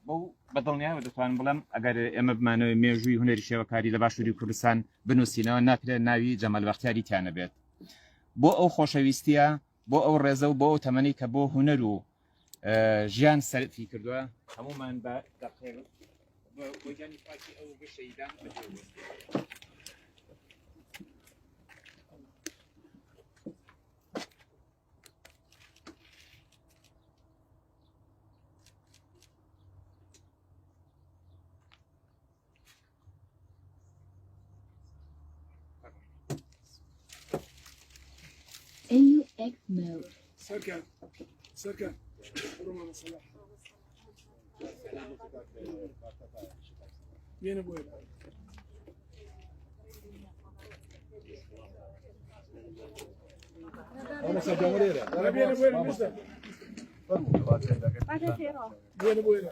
بۆ بەدڵنیایەوە دەتوانم بڵێم ئەگەر ئێمە بمانەوە مێژووی هونەری شێوەکاری لە باشووری کوردستان بنووسینەوە ناکرێت ناوی جەمال بەختیاری تیانە بێت بۆ ئەو خۆشەویستیە بۆ ئەو ڕێزە و بۆ ئەو تەمەنی کە بۆ هونەر و ژیان سەرفی کردووە هەمومان بە دەقێ وەجانی پاکی ئەو بشەیدان AUX mode. سكن سكن روما صلاح وين ابوي انا سجمريرة انا بين ابوي المسلم بين ابوي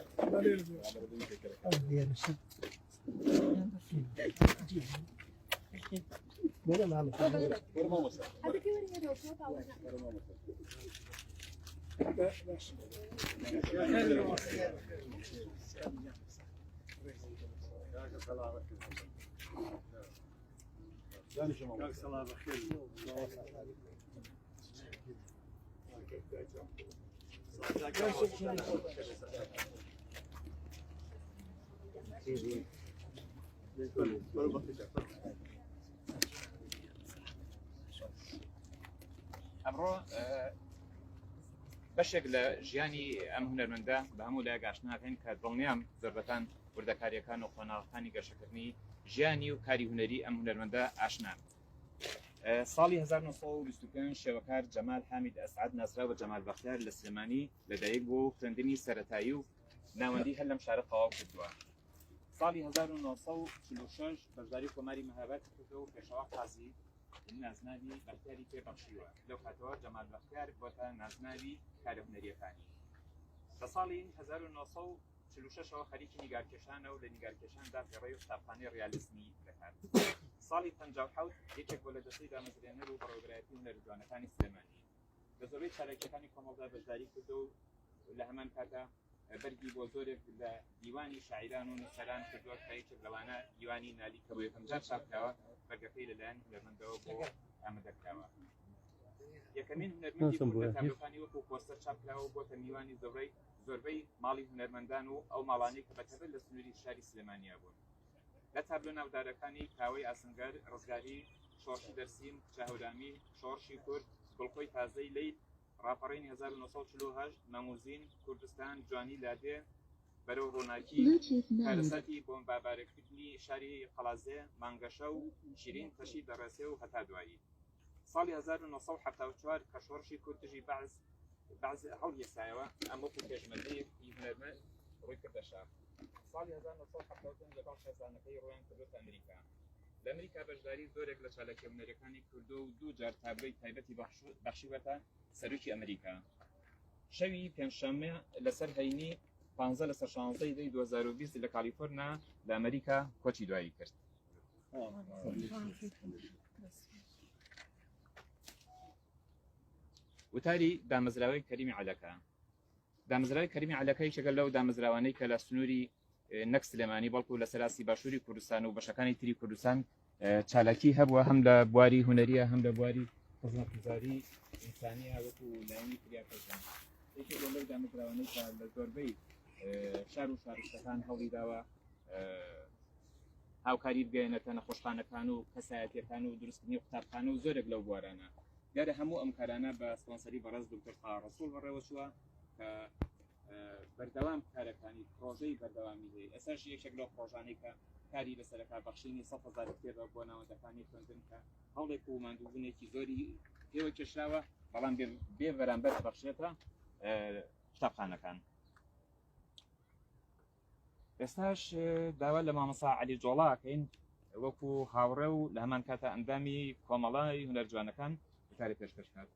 ئەمڕۆ بەشێک لە ژیانی ئەم هونەرمەندە بە هەموو لای گاشتناکەین کە دڵنیام زۆربەتان وردەکاریەکان و خۆناغەکانی گەشەکردنی ژیانی و کاری هونەری ئەم هونەرمەندە ئاشنان. ساڵی 1925 شێوەکار جەمال حامید ئەسعەد ناسراوە جەمال بەختیار لە سلێمانی لەدایک بۆ خوێندنی سەرەتایی و ناوەندی هەر لەم شارە تەواو کردووە. ساڵی 1946 بەشداری کۆماری مەهاباد کردەوە و پێشەوا قازی نازناوی بەختیاری پێبەخشیوە. لەو کاتەوە جەمال بەختیار بۆتە نازناوی کارە هونەریەکانی. لە ساڵی 1946ەوە خەریکی نیگارکێشانە و لە نیگارکێشاندا پێڕێی و قوتابخانەی ڕیالیزمی دەکات. ساڵی 57 یەکێک بۆ لە دەستەی دامەزرێنەر و بەڕێوەبەرایەتی هونەرجوانەکانی سلێمانی لە زۆربەی چارەکیەکانی کۆمەڵدا بەشداری کردو و لە هەمان کاتا بەرگی بۆ زۆرێک لە دیوانی شاعیران و نووسەران کردووە کە یەکێک لەوانە دیوانی نالی کە بۆ یەکەم جار چاپکراوە بەرگەکەی لەلایەن هونەرمەندەوە بۆ ئامادەکراوە. یەکەمین هونەرمەندی کوردە تابلۆکانی وەکو پۆستەر چاپکراوە بۆتە میوانی زۆربەی ماڵی هونەرمەندان و ئەو ماڵانەی کە بەتەبەر لە سنووری شاری سلێمانیا بوون. لە تابلۆ ناودارەکانی کاوەی ئاسنگەر، ڕزگاری، شۆرشی دەرسیم، چاهورامی، شۆرشی کورد، گڵخۆی تازەی لەیت، ڕاپەڕینی 1948 مەموزین، کوردستان، جوانی لادێ، بەرەو ڕۆناکی، کارەساتی بۆمبابارەکردنی شاری قەڵازێ، مانگەشە و شیرین تەشی دەڕێسێ و هەتا دوایی. ساڵی 1974 کە شۆرشی کورد دژی بەعز هەڵگیرسایەوە ئەم وەکو پێشمەرگەیەکی هونەرمەند ڕووی کردە شار. ساڵی 1970 لەگەڵ خێزانەکەی ڕۆیان کردوتە ئەمریکا. لە ئەمریکا بەشداری زۆرێک لە چالەکی هونەرەکانی کردو و دوو جار تابلۆی تایبەتی بەخشیوەتە سەرۆکی ئەمریکا. شەوی پێنجشەممە لەسەر هەینی 15/16 2020 لە کالیفۆرنا لە ئەمریکا کۆچی دوایی کرد. وتاری دامەزراوەی کەریمی عەلەکە. دامەزراوی کەریمی عەلەکە یەکێکە لەو دامەزراوانەی کە لە سنووری نەک سلێمانی بەڵکو لە سەراسی باشووری کوردستان و بەشەکانی تری کوردستان چالاکی هەبووە هەم لە بواری هونەریە هەم لە بواری خزمەتگوزاری ئینسانیە وەکو لایەنی کریاکەشان. یەکێک لەو دامەزراوانەی کە لە زۆربەی شار و شارستەکان هەوڵی داوە هاوکاری بگەێنێتە نەخۆشخانەکان و کەسایەتیەکان و دروستکردنی قوتابخانە و زۆرێک لەو بوارانە. دیارە هەموو ئەم کارانە بە سپۆنسەری بەڕێز دکتۆر ڕەسوول بەڕێوەچووە کە بەردەوام کارەکانی پرۆژەی بەردەوامی هەیە. ئێستاش یەکێک لەو پرۆژانەی کە کاری لەسەرەکە بەخشینی 100,000 کتێبە بۆ ناوەندەکانی خوێندن کە هەوڵێک و ماندووبوونێکی زۆری پێوە کێشراوە بەڵام بێ بەرامبەر بەخشێتە قوتابخانەکان. ئێستاش داوا لە مامەسا عەلی جۆڵاکەین وەکو هاوڕێ و لە هەمان کاتە ئەندامی کۆمەڵای هونەرجوانەکان کاری پێشکەشکات.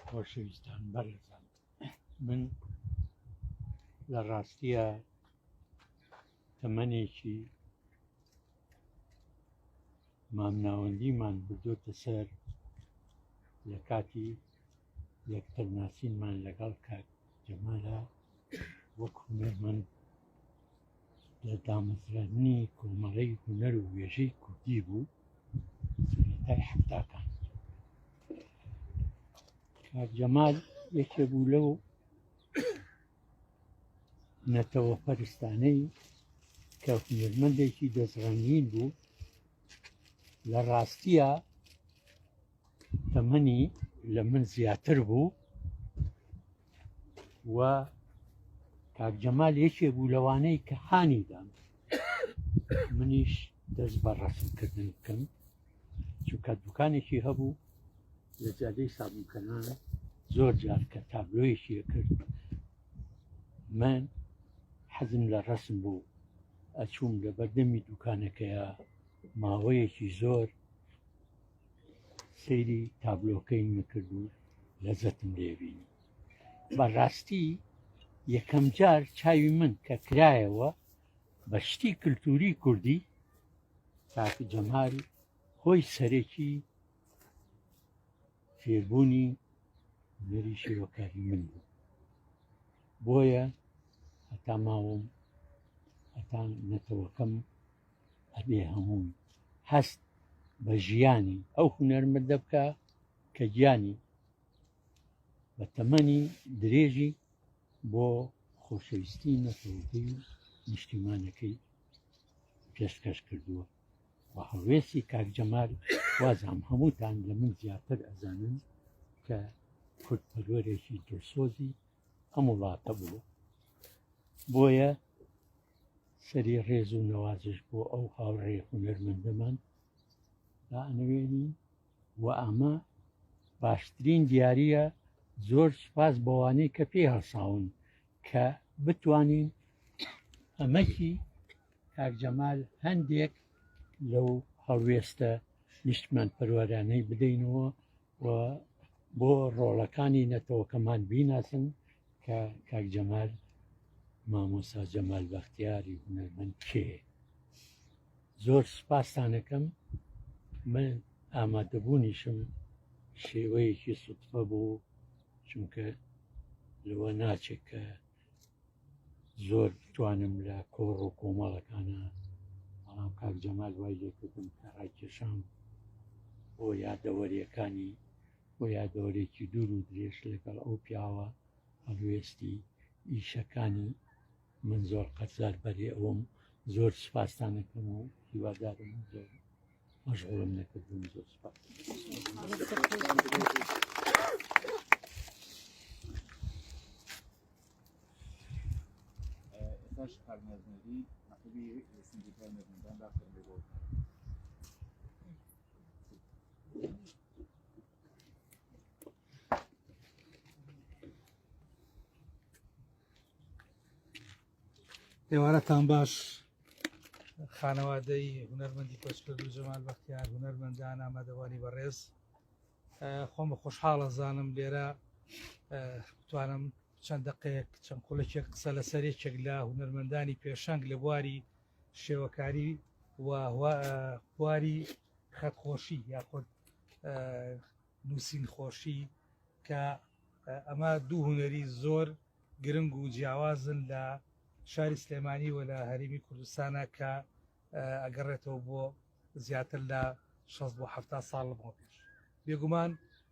خۆشەویستان بەڕێزان، من لە ڕاستیە تەمەنێکی مامناوەندیمان بردوۆتە سەر لە کاتی یەکترناسینمان لەگەڵ کاک جەمالە وەک هونەرمەند لە دامەزراندنی کۆمەڵەی هونەر و وێژەی کوردی بوو سەرەتای حەفتاکان. کاک جەمال یەکێ بوو لەو نەتەوە پەرستانەی کە هونەرمەندێکی دەستڕەنگین بوو، لە ڕاستیە تەمەنی لە من زیاتر بوو و کاک جەمال یەکێ بوو لەوانەی کە هانیدام منیش دەست بە ڕەسمکردن بکەم، چونکە دوکانێکی هەبوو لە جادەی سابووکەنان، زۆر جار کە تابلۆیەکی کرد من حەزم لە ڕەسم بوو، ئەچووم لە بەردەمی دوکانەکەیە ماوەیەکی زۆر سەیری تابلۆکەی میکرد و لەزەتم لێبینی. بەڕاستی یەکەم جار چاوی من کە کرایەوە بە شتی کلتوری کوردی، کاک جەمال خۆی سەرێکی فێربوونی هونەری شێوەکاری من بوو. بۆیە هەتا ماوەم هەتا نەتەوەکەم ئەبێ هەمووی هەست بە ژیانی ئەو هونەرمەندە بکە کە گیانی بە تەمەنی درێژی بۆ خۆشەویستی نەتەوەکەی و نیشتیمانەکەی پێشکەش کردووە. و هەڵوێستی کاک جەمال وازام هەمووتان لە من زیاتر ئەزانن کە کورتپەروەرێکی دڵسۆزی ئەم وڵاتە بووە. بۆیە سەری ڕێز و نەوازش بۆ ئەو هاوڕێ هونەرمەندەمان دائەنوێنی و ئەمە باشترین دیاریە. زۆر سوپاس بەوانەی کە پێی هەڵساون کە بتوانین ئەمەکی کاک جەمال هەندێک لەو هەڵوێستە نیشتمان پەروەرانەی بدەینەوە و بۆ ڕۆڵەکانی نەتەوەکەمان بیناسن کە کاک جەمال مامۆستا جەمال بەختیاری هونەرمەند کێ. زۆر سوپاسانەکەم. من ئامادەبوونیشم شێوەیەکی سوتفە بوو، چونکە لەوە ناچێت کە زۆر بتوانم لە کۆڕ و کۆمەڵەکانە، بەڵام کاک جەمال وای لێکردم کە ڕایکێشام بۆ یادەوەریەکانی، بۆ یادەوەرێکی دوور و درێژ لەگەڵ ئەو پیاوە هەڵوێستی ئیشەکانی من زۆر قەرزار بەرێ ئەوم. زۆر سوپاسانەکەم و هیوادارم زۆر مەشغوڵم نەکردم. زۆر سوپاس. ئێستاش کارمەزنەری عەقیبی سندیکای هونەرمەندان داخەرمێ بۆ دێوارەتان باش. خانەوادەی هونەرمەندی کۆچکرد و جەمال بەختیار هونەرمەندان ئامادەوانی بەڕێز، خۆم بە خۆشحاڵە زانم لێرە بتوانم چەند دقەیەک چەند قوڵێکێک قسە لەسەر یەکێک لە هونەرمەندانی پێشەنگ لە بواری شێوەکاری و بواری خەتخۆشی یاخود نووسین خۆشی، کە ئەمە دوو هونەری زۆر گرنگ و جیاوازن لە شاری سلێمانی و لە هەرێمی کوردستانە کە ئەگەڕێتەوە بۆ زیاتر لە 60 بۆ 70 ساڵ لەمەوە پێش. بێگومان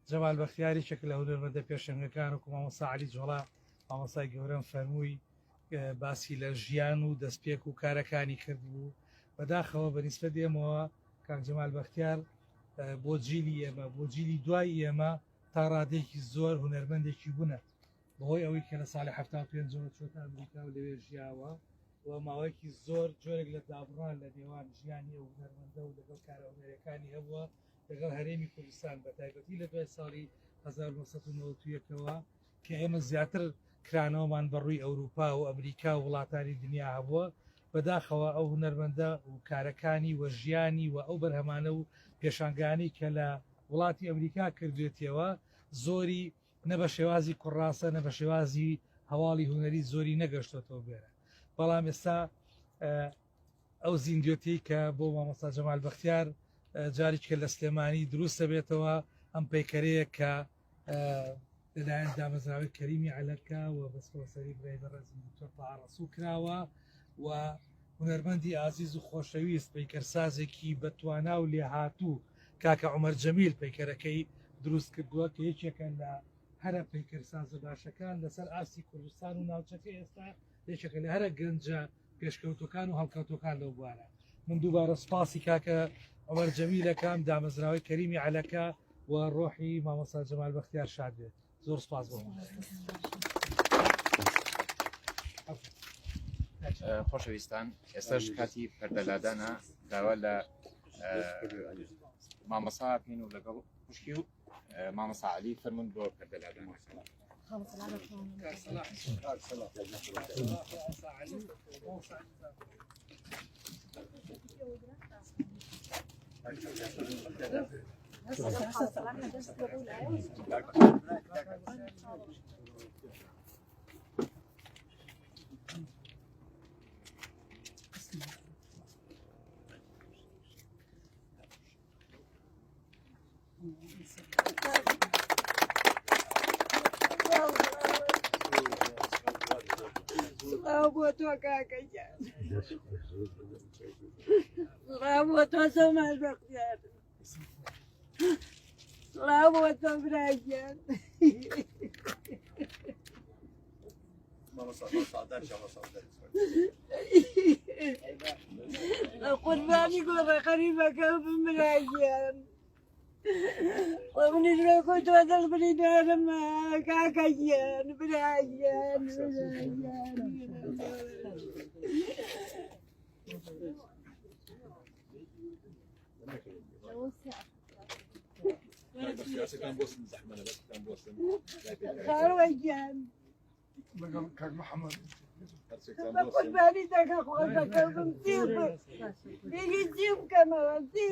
جەمال بەختیاریێک لە هونەرمەندە پێشەنگەکان و مامۆستا عەلی جۆڵا مامۆستای گەورەم فەرمووی باسی لە ژیان و دەستپێک و کارەکانی کرد بوو. بەداخەوە بەنیسبەت ئێمەوە کاک جەمال بەختیار بۆ جیلی ئێمە، بۆ جیلی دوای ئێمە تا ڕادێکی زۆر هونەرمەندێکی بوونە، بەهۆی ئەوەی کە لە ساڵی 75 چۆتە ئەمریکا و لەوێ ژیاوە و ماوەیەکی زۆر جۆرێک لە دابڕان لە نێوان ژیانی ئەو هونەرمەندە و لەگەڵ کارە هونەرەکانی هەبووە لەگەڵ هەرێمی کوردستان، بە تایبەتی لە دوای ساڵی 1991ەوە کە ئێمە زیاتر کرانەوەمان بەڕووی ئەوروپا و ئەمریکا و وڵاتانی دنیا هەبووە. بەداخەوە ئەو هونەرمەندە و کارەکانی و ژیانی و ئەو بەرهەمانە و پێشانگانی کە لە وڵاتی ئەمریکا کردوێتەوە زۆری نە بە شێوازی کوڕاستە نە بە شێوازی هەواڵی هونەری زۆری نەگەشتۆتەوە بێرە. بەڵام ئێستا ئەو زیندوێتی کە بۆ مامۆستا جەمال بەختیار جارێککە لە سلێمانی دروستە بێتەوە ئەم پەیکەرەیە کە لەلایەن دامەزراوی کەریمی عەلەکە و بەسپۆسەری برای بەڕێزم دکتۆر تاها ڕەسوول کراوە و هونەرمەندی ئازیز و خۆشەویست پەیکەرسازێکی بەتوانا و لێهاتوو کاکە عومەر جەمیل پەیکەرەکەی دروست کردووە کە یەکێکە لە هەرە پەیکەرسازە باشەکان لەسەر ئاسی کوردستان و ناوچەکە ئێستا یەکێکە لە هەرە گەنجە پێشکەوتەکان و هەڵکەوتەکان لەو بوارە من دووبارە سپاسی کاکە عومەر جەمیلەکەم دامەزراوی کەریمی عەلەکە و ڕۆحی مامۆستا جەمال بەختیار شاد بێت زۆر سپاس بۆ خۆشەویستان ئێستاش کاتی پەردەلادانە داوا لە مامەسا بکەین و لەگەڵ خوشکی و مامەسا عەلی فەرمون بۆ پەردەلادان بۆ تۆ کاکەجان بۆ تۆ جەمال بەختیار بۆ تۆ برایگیان قوربانی گۆڕە خەریفەکە بمرایگیان منیش بە خۆی تۆ دەست بریدارمە کاکەجیان برایگیان خاوەجیان كاك محمد بە قوربانی دەکە خۆزەکە بمتیب بێگی چی بکەمەوە چی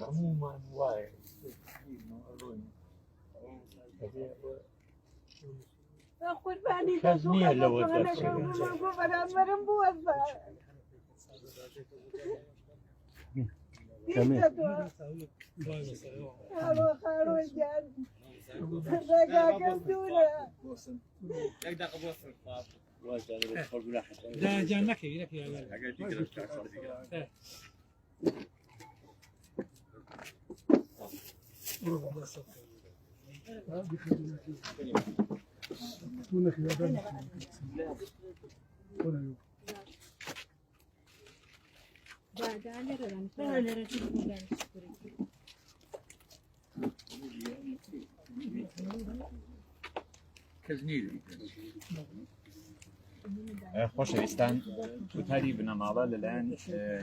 هەمومان وایە قوربانی کەس نییە لەوە بەرامبەرم بوەزە خاوەجیان ڕێگاکەم دوورە جان نەکەوی خۆشەویستان وتاری بنەماڵە لەلایەن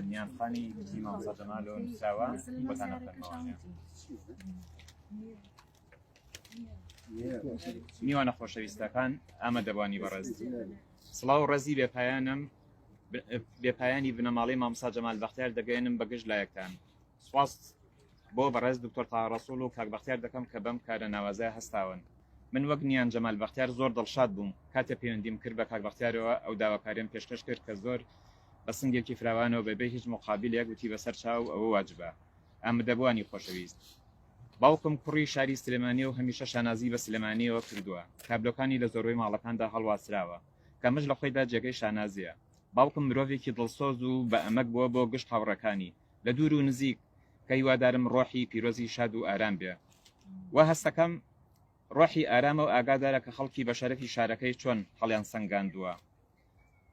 نیانخانی کتی مامۆستا جەمال و نووسراوە بۆتانە فەرماوانە میوانە خۆشەویستەکان ئامادەبوانی بەڕێز سڵاو و ڕێزی بێپایانی بنەماڵی مامۆستا جەمال بەختیار دەگەێنم بەگشت لایەکتان سواس بۆ بەڕێز دکتۆر تاها ڕەسوول و کاک بەختیار دەکەم کە بەم کارە ناوازای هەستاون من وەک نیان جەمال بەختیار زۆر دڵشاد بووم کاتێ پەیوەندیم کرد بە کاک بەختیارەوە ئەو داواکاریان پێشکەش کرد کە زۆر بە سنگێکی فراوانەوە بەبێ هیچ مقابلێک گوتی بەسەر چاو ئەوە واجبە ئامادەبوانی خۆشەویست باوکم کوڕی شاری سلێمانی و هەمیشە شانازی بە سلێمانیەوە کردووە کابلۆکانی لە زۆربەی ماڵەکاندا هەڵواسراوە کە مژ لە خۆیدا جێگەی شانازیە باوکم مرۆڤێکی دڵسۆز و بە ئەمەک بووە بۆ گشت هاوڕەکانی لە دوور و نزیک کە هیوادارم ڕۆحی پیرۆزی شاد و ئارام بێ و هەستەکەم ڕۆحی ئارامە و ئاگادارە کە خەڵکی بەشارەتی شارەکەی چۆن هەڵیان سەنگاندووە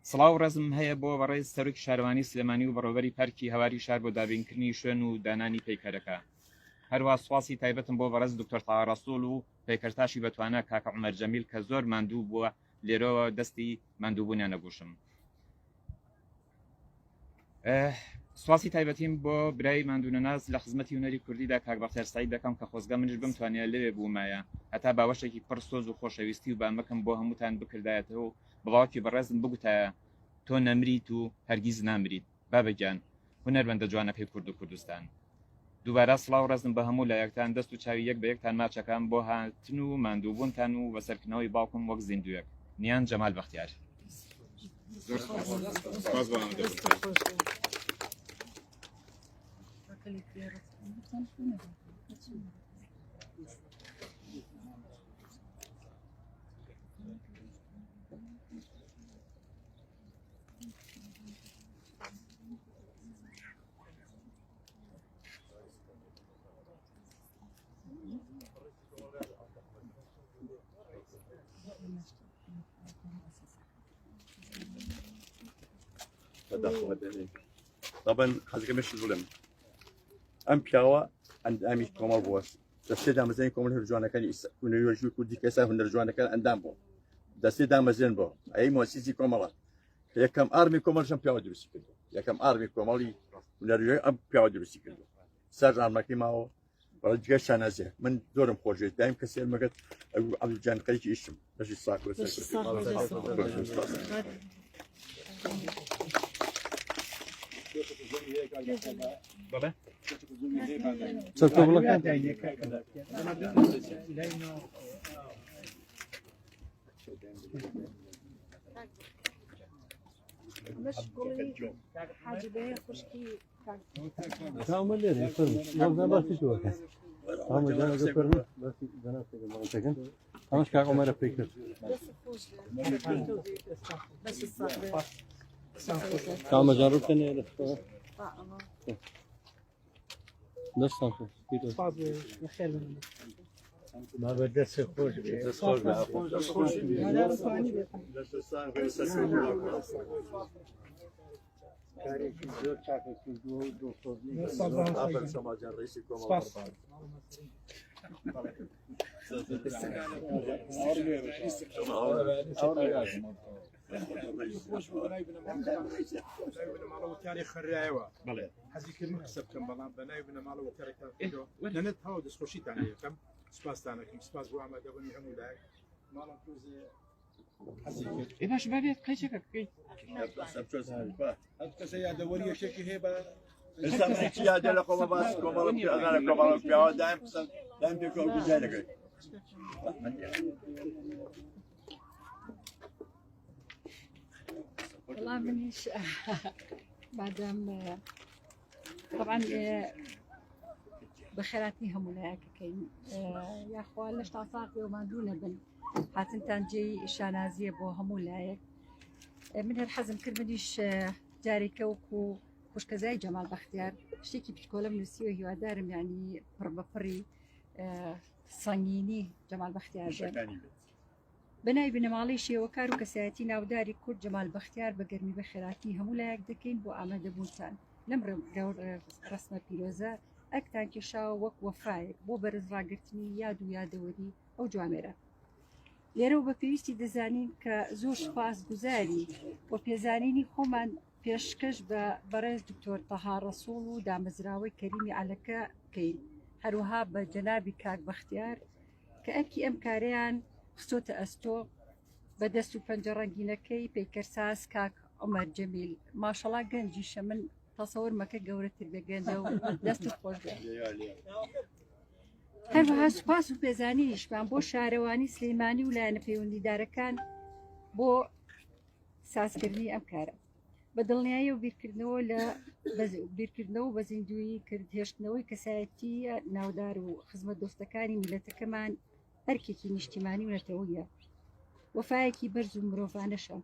سڵاو ڕێزم هەیە بۆ بەڕێز سەرۆکی شارەوانی سلێمانی و بەڕێوەبەری پەرکی هەواری شار بۆ دابینکردنی شوێن و دانانی پەیکەرەکە هەروە سواسی تایبەتم بۆ بەڕێز دکتۆر تاها ڕەسوول و پەیکەرتاشی بەتوانە کاکە عومەر جەمیل کە زۆر ماندوو بووە لێرەوە دەستی ماندووبوونیان نەگوشم سواسی تایبەتیم بۆ برای ماندوونەناز لە خزمەتی هونەری کوردیدا کاک بەختیار سەعید دەکەم کە خۆزگە منش بمتوانێت لەوێ بوومایە هەتا باوەشێکی پڕ سۆز و خۆشەویستی و بامەکەم بۆ هەمووتان بکردایەتەوە و بڵاوکی بەڕێزم بگوتایە تۆ نەمریت و هەرگیز نامریت بابەگیان هونەرمەندە جوانەکەی کورد و کوردستان دووبارە سڵاو ڕزم بە هەموو لایەکتان دەست و چاوی یەک بە یەکتان ماچەکان بۆ هاتن و ماندووبوونتان و بەسەرکردنەوەی باوکم وەک زیندوویەک نیان جەمال بەختیار. طبعا حزق مش ظلم ام بياوا عند امي كومال بوس دستي دام زين كومال هرجوانا كان يكون يوجو كودي كيسا هنرجوانا كان اندام بو دستي دام زين بو اي مؤسسي كومال هي كم ارمي كومال شام بياوا دروسي كدو يا كم ارمي كومالي ونرجو ام بياوا دروسي كدو سرجان ماكي ماو ورجع شانازه من دورم خوجي دايم كسر مقت عبد الجان قيجي اسم باش يساق بابا كم جربت اني بس ما بدس خوش تاريخ الرعاوة حزيك المكسب كم بلان بنايبنا مالو تاريخ لأن تهاود سخوشي تاني كم سباس تانا كم سباس هو عمل دبني عمو داك مالو توزي حزيك إيه باش بابي قيشك كي هاد كسي دورية شكي هبة إنسان يا دل قوم باس قوم أنا قوم بيا دايم بيكون جالك والله منيش بعدم طبعا بخيراتني هم ولا كاين يا اخوان ليش تعصاق وما دون بن حاتن تنجي شانازيه بو هم ولا من الحزم كرمنيش جاري كوكو خوش كزاي جمال بختيار شتيكي بشكوله من السيو هي دارم يعني بربفري صنيني جمال بختيار بنای بنەماڵی شێوەکار و کەسایەتی ناوداری کورد جەمال بەختیار بە گەرمی بەخێراتی هەموو لایەک دەکەین بۆ ئامادەبوونتان لەم ڕسمە پیرۆزە ئەکتان کێشاوە وەک وەفایەک بۆ بەرز ڕاگررتنی یاد و یادەوەری ئەو جوامێرە لێرەوە بە پێویستی دەزانین کە زۆر سوپاس گوزاری بۆ پێزانینی خۆمان پێشکەش بە بەڕێز دکتۆر تەها ڕەسوڵ و دامەزراوەی کەریمی عەلەکە بکەین هەروەها بە جەنابی کاک بەختیار کە ئەمکی ئەم کارەیان خسۆتە ئەستۆ بە دەست و پەنجەڕەنگینەکەی پەیکەرساز کاک عومەر جەمیل ماشەڵا گەنجیشە من تەسەوەر مەکە گەورەتر بێگەندە و دەستت خۆش بێ هەروەها سوپاس و پێزانینیشمان بۆ شارەوانی سلەیمانی و لایەنە پەیوەندیدارەکان بۆ سازکردنی ئەم کارە بە دڵنیایی و بیرکردنەوە و بە زیندووی کرد هێشتنەوەی کەسایەتی ناودار و خزمەت دۆستەکانی میلەتەکەمان ئەرکێکی نیشتیمانی و نەتەوەیە وەفایەکی بەرز و مرۆڤانەشە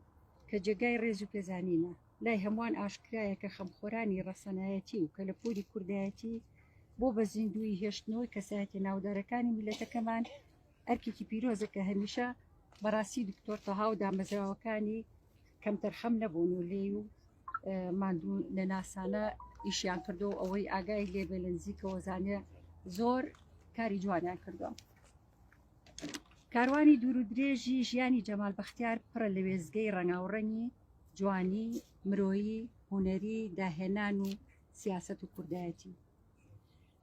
کە جێگای ڕێز و پێزانینە لای هەمووان ئاشکرایە کە خەمخۆرانی ڕەسەنایەتی و کە لە پۆلی کوردایەتی بۆ بە زیندووی هێشتنەوەی کەسایەتی ناودارەکانی میلەتەکەمان ئەرکێکی پیرۆزە کە هەمیشە بەڕاستی دکتۆر تەها و دامەزراوەکانی کەمتەرخەم نەبوون و لێ و ماندوو نەناسانە ئیشیان کردو و ئەوەی ئاگای لێبێ لە نزیکەوە زانێ زۆر کاری جوانیان کردووە کاروانی دوور و درێژی ژیانی جەمال بەختیار پڕە لە وێزگەی ڕەنگاوڕەنی جوانی مرۆیی هونەری داهێنان و سیاسەت و کوردایەتی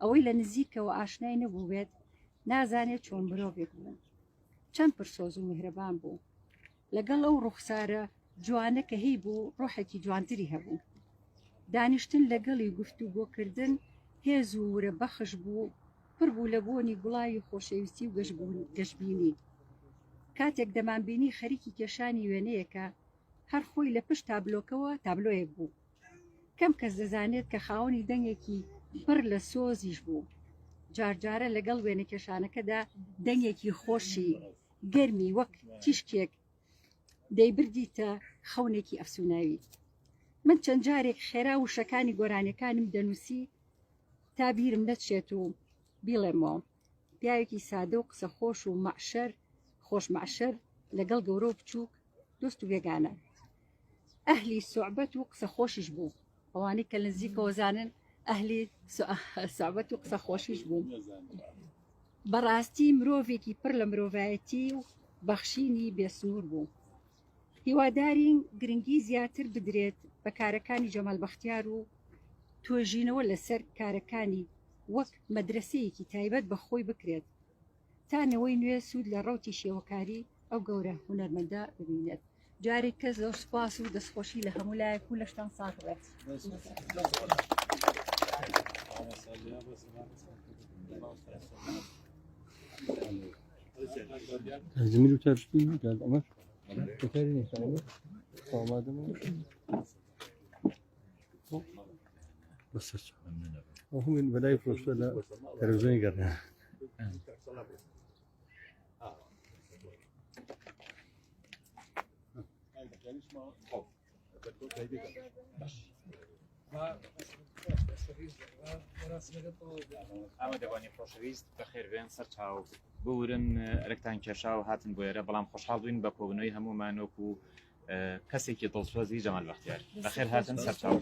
ئەوەی لە نزیکەوە ئاشنای نەبوو بێت نازانێت چۆن مرۆڤێک بوو چەند پرسۆز و میهرەبان بوو لەگەڵ ئەو ڕوخسارە جوانە کە هەی بوو ڕۆحێکی جوانتری هەبوو دانیشتن لەگەڵی گفتوگۆکردن هێز و ورە بەخش بوو پڕ بوو لە بۆنی گوڵاوی خۆشەویستی و گەشتبیینی کاتێک دەمانبینی خەریکی کێشانی وێنەیەکە هەر خۆی لە پشت تابلۆکەوە تابلۆیەک بوو کەم کەس دەزانێت کە خاوەنی دەنگێکی پڕ لە سۆزیش بوو جارجارە لەگەڵ وێنە کێشانەکەدا دەنگێکی خۆشی گەرمی وەک تیشکێک دەیبردیتە خەونێکی ئەفسوناوی من چەند جارێک خێرا و شەکانی گۆرانەکانم دەنووسی تا بیرم نەچێت و بیڵێمەوە پیاوێکی سادە و قسە خۆش و مەعشەر خۆش مەعشەر لەگەڵ گەورە و بچووک دۆست و بێگانە ئەهلی سوعبەت و قسە خۆشیش بوو ئەوانەی کە لە نزیکەوە زانن ئەهلی سوعبەت و قسە خۆشیش بوو بەڕاستی مرۆڤێکی پڕ لە مرۆڤایەتی و بەخشینی بێسنوور بوو هیوادارین گرنگی زیاتر بدرێت بە کارەکانی جەمال بەختیار و توێژینەوە لەسەر کارەکانی وەک مەدرسەیەکی تایبەت بە خۆی بکرێت تا نەوەی نوێ سوود لە ڕەوتی شێوەکاری ئەو گەورە هونەرمەندە ببینێت جارێک کەس زۆر سوپاس و دەستخۆشی لە هەموو لایەک و لە شتان ساڵ بێت زميلي وترشتي قال أمر كثيرين يسألون صومات بس وهم من بداية فرصة لا تلفزيون قرنا ئەمە دەوانی خۆشەویست بەخێر بێن سەر چاو بورن ئەرەکتان کێشا و هاتن بۆ ئێرە بەڵام خۆشحاڵ بووین بە کۆبنەوەی هەمومان وەکو کەسێکی دڵسۆزی جەمال بەختیار بەخێر هاتن سەر چاو